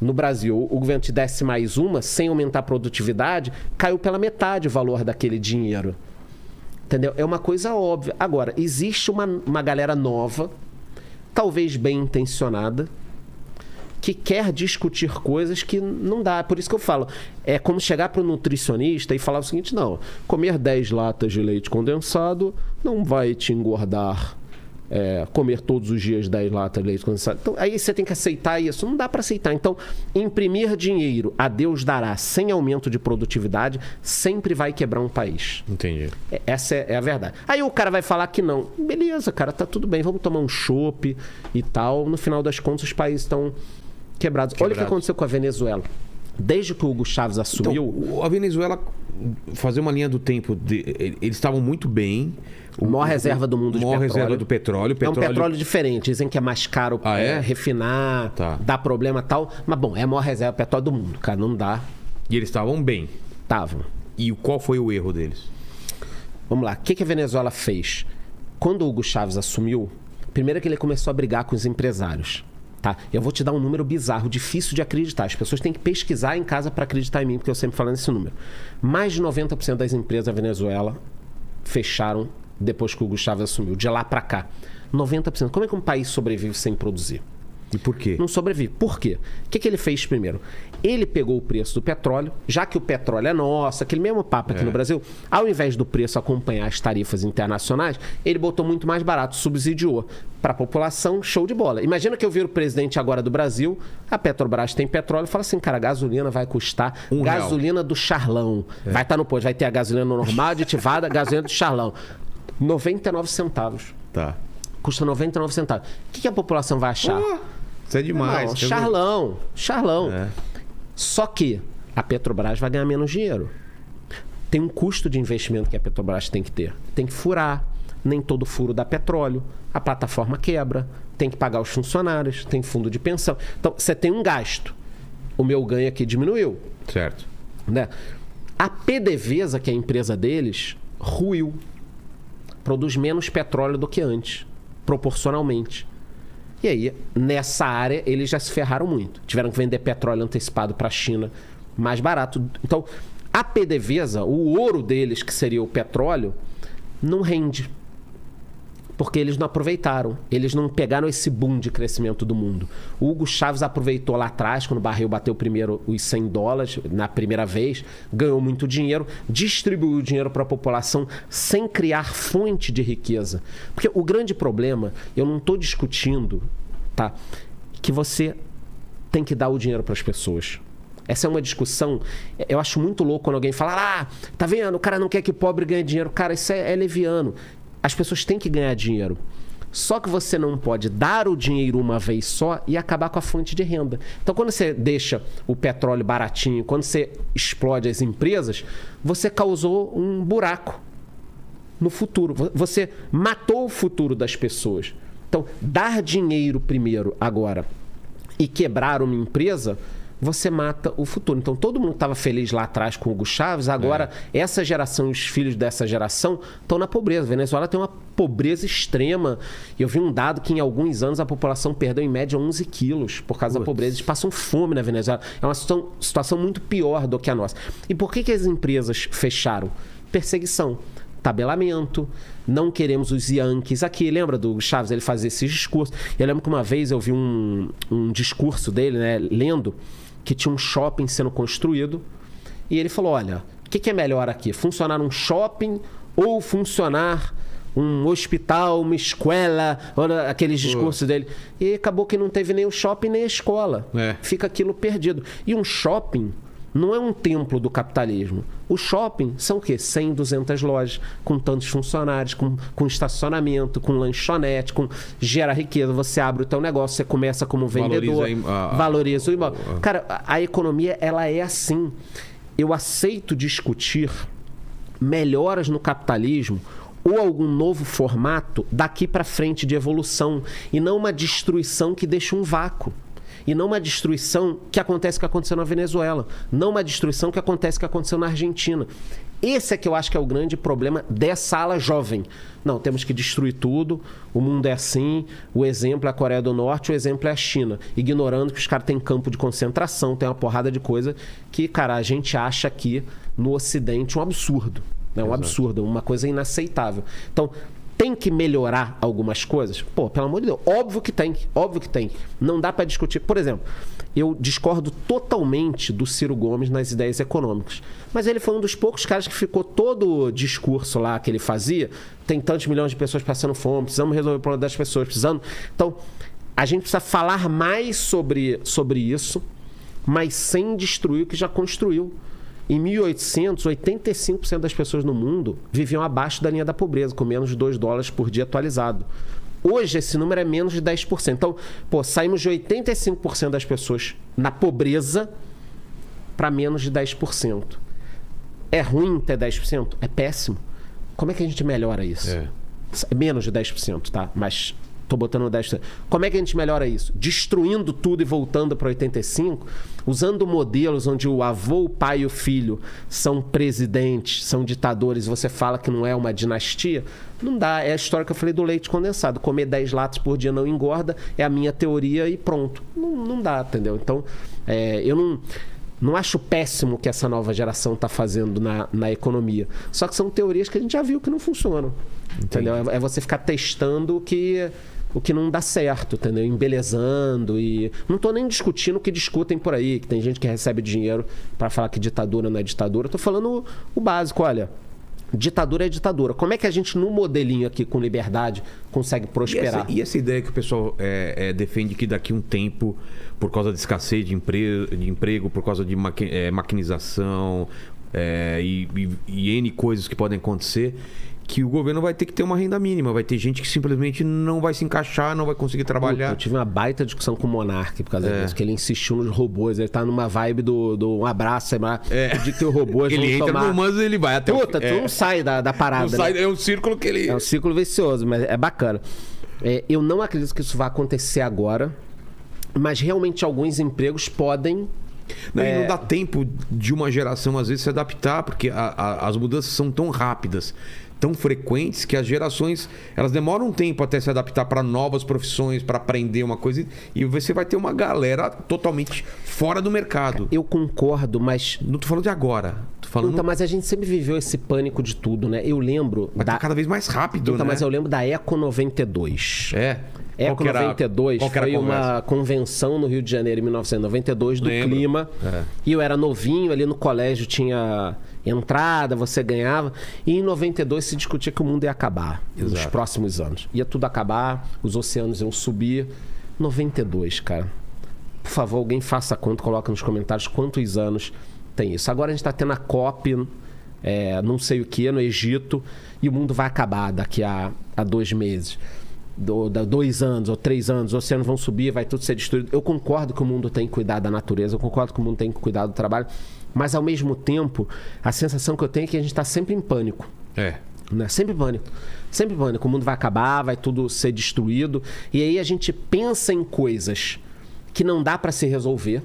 no Brasil, o governo te desse mais uma, sem aumentar a produtividade, caiu pela metade o valor daquele dinheiro. Entendeu? É uma coisa óbvia. Agora, existe uma galera nova, talvez bem intencionada, que quer discutir coisas que não dá. Por isso que eu falo, é como chegar para o nutricionista e falar o seguinte: não, comer 10 latas de leite condensado não vai te engordar. Comer todos os dias 10 latas de leite condensado. Então, aí você tem que aceitar isso. Não dá para aceitar. Então, imprimir dinheiro a Deus dará sem aumento de produtividade sempre vai quebrar um país. Entendi. Essa é a verdade. Aí o cara vai falar que não. Beleza, cara, tá tudo bem. Vamos tomar um chopp e tal. No final das contas, os países estão quebrados. Olha o que aconteceu com a Venezuela. Desde que o Hugo Chávez assumiu... Então, a Venezuela, fazer uma linha do tempo, eles estavam muito bem. Maior reserva do mundo de petróleo. Maior reserva do petróleo. É um petróleo diferente. Dizem que é mais caro refinar, dá problema e tal. Mas, bom, é a maior reserva de petróleo do mundo, cara. Não dá. E eles estavam bem? Estavam. E qual foi o erro deles? Vamos lá. O que a Venezuela fez? Quando o Hugo Chávez assumiu, primeiro que ele começou a brigar com os empresários. Tá? Eu vou te dar um número bizarro, difícil de acreditar. As pessoas têm que pesquisar em casa para acreditar em mim, porque eu sempre falo nesse número. Mais de 90% das empresas da Venezuela fecharam depois que o Hugo Chávez assumiu, de lá para cá. 90%. Como é que um país sobrevive sem produzir? E por quê? Não sobrevive. Por quê? O que ele fez primeiro? Ele pegou o preço do petróleo, já que o petróleo é nosso, aquele mesmo papo aqui no Brasil, ao invés do preço acompanhar as tarifas internacionais, ele botou muito mais barato, subsidiou. Para a população, show de bola. Imagina que eu viro presidente agora do Brasil, a Petrobras tem petróleo, fala assim, cara, a gasolina vai custar gasolina do Charlão. Vai estar no posto, vai ter a gasolina normal, aditivada, gasolina do Charlão. 99 centavos. Tá. Custa 99 centavos. O que a população vai achar? Isso é demais. Não, Charlão. Só que a Petrobras vai ganhar menos dinheiro. Tem um custo de investimento que a Petrobras tem que ter. Tem que furar. Nem todo furo dá petróleo. A plataforma quebra. Tem que pagar os funcionários. Tem fundo de pensão. Então, você tem um gasto. O meu ganho aqui diminuiu. Certo. Né? A PDVSA, que é a empresa deles, ruiu. Produz menos petróleo do que antes. Proporcionalmente. E aí, nessa área, eles já se ferraram muito. Tiveram que vender petróleo antecipado para a China mais barato. Então, a PDVSA, o ouro deles, que seria o petróleo, não rende. Porque eles não aproveitaram. Eles não pegaram esse boom de crescimento do mundo. O Hugo Chávez aproveitou lá atrás, quando o barril bateu primeiro os $100, na primeira vez, ganhou muito dinheiro, distribuiu o dinheiro para a população sem criar fonte de riqueza. Porque o grande problema, eu não estou discutindo, tá, que você tem que dar o dinheiro para as pessoas. Essa é uma discussão, eu acho muito louco quando alguém fala, tá vendo, o cara não quer que o pobre ganhe dinheiro. Cara, isso é leviano. As pessoas têm que ganhar dinheiro. Só que você não pode dar o dinheiro uma vez só e acabar com a fonte de renda. Então, quando você deixa o petróleo baratinho, quando você explode as empresas, você causou um buraco no futuro. Você matou o futuro das pessoas. Então, dar dinheiro primeiro agora e quebrar uma empresa, você mata o futuro. Então, todo mundo estava feliz lá atrás com o Hugo Chávez. Agora, essa geração e os filhos dessa geração estão na pobreza. A Venezuela tem uma pobreza extrema. Eu vi um dado que em alguns anos a população perdeu em média 11 quilos por causa da pobreza. Eles passam fome na Venezuela. É uma situação muito pior do que a nossa. E por que as empresas fecharam? Perseguição. Tabelamento, não queremos os Yankees aqui. Lembra do Chávez? Ele fazia esses discursos. Eu lembro que uma vez eu vi um discurso dele, né, lendo, que tinha um shopping sendo construído e ele falou, olha, o que é melhor aqui? Funcionar um shopping ou funcionar um hospital, uma escola, aqueles discursos dele. E acabou que não teve nem o shopping nem a escola. Fica aquilo perdido. E um shopping não é um templo do capitalismo. O shopping são o quê? 100, 200 lojas, com tantos funcionários, com estacionamento, com lanchonete, gera riqueza. Você abre o teu negócio, você começa como vendedor, valoriza o imóvel. Cara, a economia, ela é assim. Eu aceito discutir melhoras no capitalismo ou algum novo formato daqui para frente de evolução e não uma destruição que deixa um vácuo. e não uma destruição que acontece que aconteceu na Venezuela, não uma destruição que acontece que aconteceu na Argentina. Esse é que eu acho que é o grande problema dessa ala jovem. Não, temos que destruir tudo, o mundo é assim, o exemplo é a Coreia do Norte, o exemplo é a China. Ignorando que os caras têm campo de concentração, tem uma porrada de coisa que, cara, a gente acha aqui no Ocidente um absurdo. Né? Um absurdo, uma coisa inaceitável. Então, tem que melhorar algumas coisas? Pô, pelo amor de Deus, óbvio que tem, óbvio que tem. Não dá para discutir. Por exemplo, eu discordo totalmente do Ciro Gomes nas ideias econômicas. Mas ele foi um dos poucos caras que ficou todo o discurso lá que ele fazia. Tem tantos milhões de pessoas passando fome, precisamos resolver o problema das pessoas, precisamos... Então, a gente precisa falar mais sobre isso, mas sem destruir o que já construiu. Em 1800, 85% das pessoas no mundo viviam abaixo da linha da pobreza, com menos de $2 por dia atualizado. Hoje, esse número é menos de 10%. Então, pô, saímos de 85% das pessoas na pobreza para menos de 10%. É ruim ter 10%? É péssimo. Como é que a gente melhora isso? É menos de 10%, tá? Mas tô botando 10%. Como é que a gente melhora isso? Destruindo tudo e voltando para 85%, usando modelos onde o avô, o pai e o filho são presidentes, são ditadores, você fala que não é uma dinastia, não dá. É a história que eu falei do leite condensado. Comer 10 latas por dia não engorda, é a minha teoria e pronto. Não dá, entendeu? Então, eu não acho péssimo o que essa nova geração está fazendo na economia. Só que são teorias que a gente já viu que não funcionam. Entendeu? É você ficar testando o que não dá certo, entendeu? Embelezando e... Não estou nem discutindo o que discutem por aí, que tem gente que recebe dinheiro para falar que ditadura não é ditadura. Estou falando o básico, olha... Ditadura é ditadura. Como é que a gente, no modelinho aqui, com liberdade, consegue prosperar? E essa ideia que o pessoal defende que daqui a um tempo, por causa de escassez de emprego, por causa de maquinização e N coisas que podem acontecer, que o governo vai ter que ter uma renda mínima. Vai ter gente que simplesmente não vai se encaixar, não vai conseguir trabalhar. Eu tive uma baita discussão com o Monark por causa disso, que ele insistiu nos robôs. Ele tá numa vibe do um abraço, de que o robô... Ele entra no humano e ele vai até tu não sai da parada. Não sai, né? É um círculo que ele... É um círculo vicioso, mas é bacana. Eu não acredito que isso vai acontecer agora, mas realmente alguns empregos podem... E não dá tempo de uma geração, às vezes, se adaptar, porque as mudanças são tão rápidas, tão frequentes, que as gerações elas demoram um tempo até se adaptar para novas profissões, para aprender uma coisa, e você vai ter uma galera totalmente fora do mercado. Eu concordo, mas... Não tô falando de agora. Tô falando... Então, mas a gente sempre viveu esse pânico de tudo, né? Eu lembro... Mas tá cada vez mais rápido, né? Mas eu lembro da Eco 92. Eco 92 foi uma convenção no Rio de Janeiro em 1992 do clima. E eu era novinho, ali no colégio tinha entrada, você ganhava. E em 92 se discutia que o mundo ia acabar nos próximos anos. Ia tudo acabar, os oceanos iam subir. 92, cara. Por favor, alguém faça a conta, coloca nos comentários quantos anos tem isso. Agora a gente está tendo a COP, não sei o que, no Egito, e o mundo vai acabar daqui a 2 meses. 2 anos ou 3 anos, os oceanos vão subir, vai tudo ser destruído. Eu concordo que o mundo tem que cuidar da natureza, eu concordo que o mundo tem que cuidar do trabalho, mas ao mesmo tempo, a sensação que eu tenho é que a gente está sempre em pânico. Né? Sempre pânico. Sempre pânico. O mundo vai acabar, vai tudo ser destruído. E aí a gente pensa em coisas que não dá para se resolver.